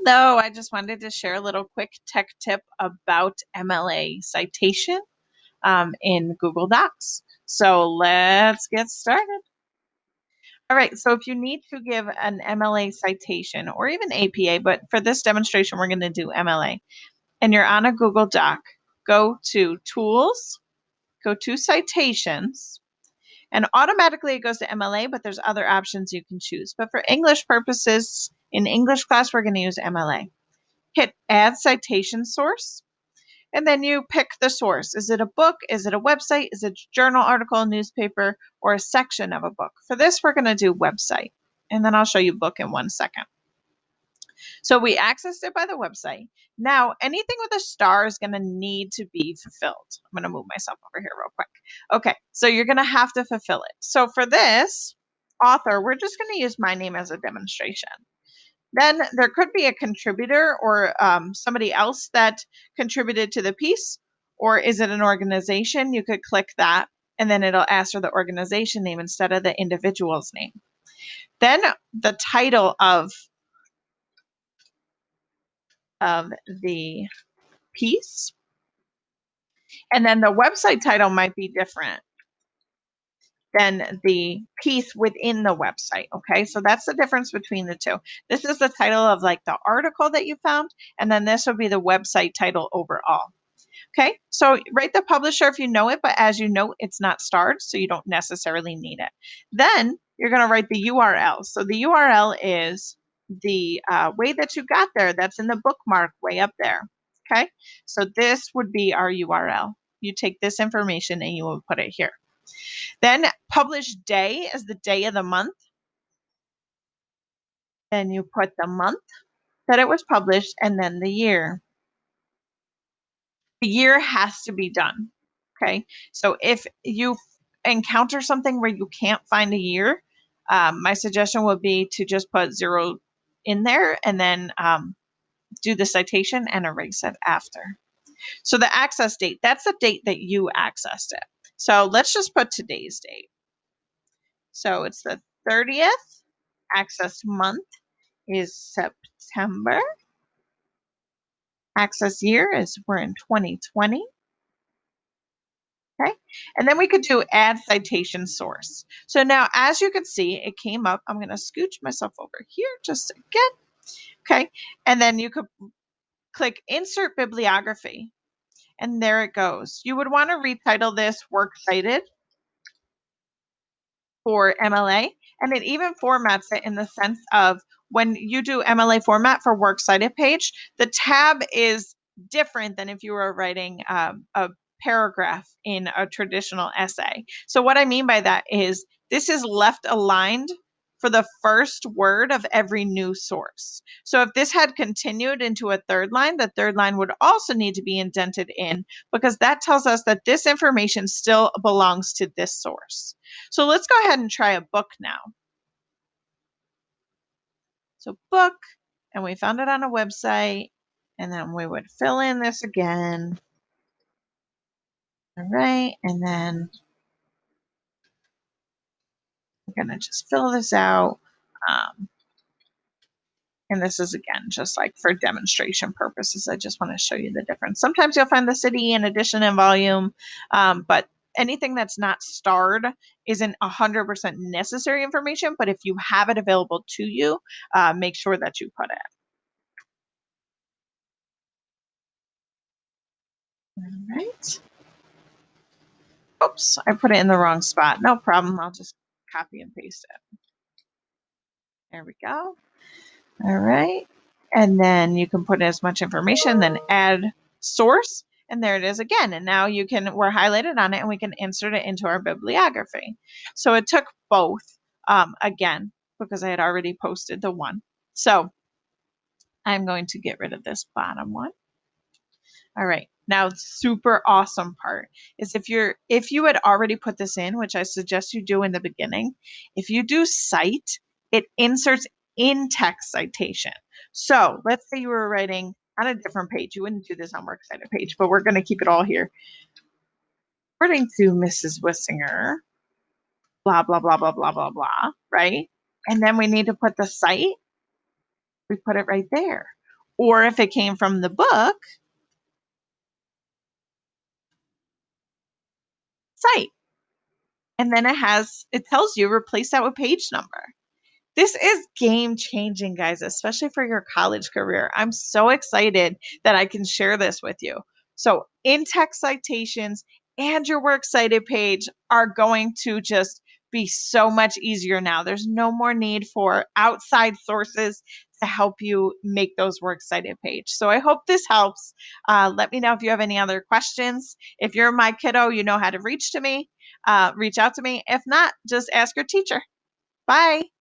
Hello, I just wanted to share a little quick tech tip about MLA citation in Google Docs. So let's get started. All right, so if you need to give an MLA citation or even APA, but for this demonstration, we're going to do MLA, and you're on a Google Doc, go to Tools, go to Citations, and automatically it goes to MLA, but there's other options you can choose. But for English purposes, in English class, we're going to use MLA. Hit Add Citation Source, and then you pick the source. Is it a book? Is it a website? Is it a journal article, a newspaper, or a section of a book? For this, we're going to do website, and then I'll show you book in 1 second. So we accessed it by the website. Now, anything with a star is going to need to be fulfilled. I'm going to move myself over here real quick. Okay, so you're going to have to fulfill it. So for this author, we're just going to use my name as a demonstration. Then there could be a contributor or somebody else that contributed to the piece, or is it an organization? You could click that, and then it'll ask for the organization name instead of the individual's name. Then the title of the piece, and then the website title might be different than the piece within the website. Okay, so that's the difference between the two. This is the title of like the article that you found, and then this will be the website title overall. Okay, so write the publisher if you know it, but as you know, it's not starred, so you don't necessarily need it. Then you're going to write the URL. So the URL is the way that you got there. That's in the bookmark way up there. Okay, so this would be our URL. You take this information and you will put it here. Then publish day is the day of the month. Then you put the month that it was published and then the year. The year has to be done. Okay, so if you encounter something where you can't find a year, my suggestion would be to just put 0 in there and then do the citation and erase it after. So the access date, that's the date that you accessed it. So let's just put today's date. So it's the 30th. Access month is September. Access year is we're in 2020. Okay, and then we could do add citation source. So now, as you can see, it came up. I'm going to scooch myself over here just again. Okay, and then you could click insert bibliography, and there it goes. You would want to retitle this Works Cited for MLA, and it even formats it in the sense of when you do MLA format for Works Cited page, the tab is different than if you were writing a paragraph in a traditional essay. So what I mean by that is this is left aligned for the first word of every new source. So if this had continued into a third line, the third line would also need to be indented in because that tells us that this information still belongs to this source. So let's go ahead and try a book now. So book, and we found it on a website, and then we would fill in this again. All right, and then we're going to just fill this out. And this is, again, just like for demonstration purposes. I just want to show you the difference. Sometimes you'll find the city and edition and volume, but anything that's not starred isn't 100% necessary information. But if you have it available to you, make sure that you put it. All right. Oops, I put it in the wrong spot. No problem. I'll just copy and paste it. There we go. All right. And then you can put in as much information, then add source, and there it is again. And now we're highlighted on it and we can insert it into our bibliography. So it took both again, because I had already posted the one. So I'm going to get rid of this bottom one. All right. Now, super awesome part is if you had already put this in, which I suggest you do in the beginning, if you do cite, it inserts in text citation. So let's say you were writing on a different page. You wouldn't do this on Works Cited page, but we're going to keep it all here. According to Mrs. Wissinger, blah, blah, blah, blah, blah, blah, blah, right? And then we need to put the cite. We put it right there. Or if it came from the book, cite. And then it tells you replace that with page number. This is game changing, guys, especially for your college career. I'm so excited that I can share this with you. So, in text citations and your works cited page are going to just be so much easier now. There's no more need for outside sources to help you make those works cited page. So, I hope this helps. Let me know if you have any other questions. If you're my kiddo, you know how to reach out to me. If not, just ask your teacher. Bye.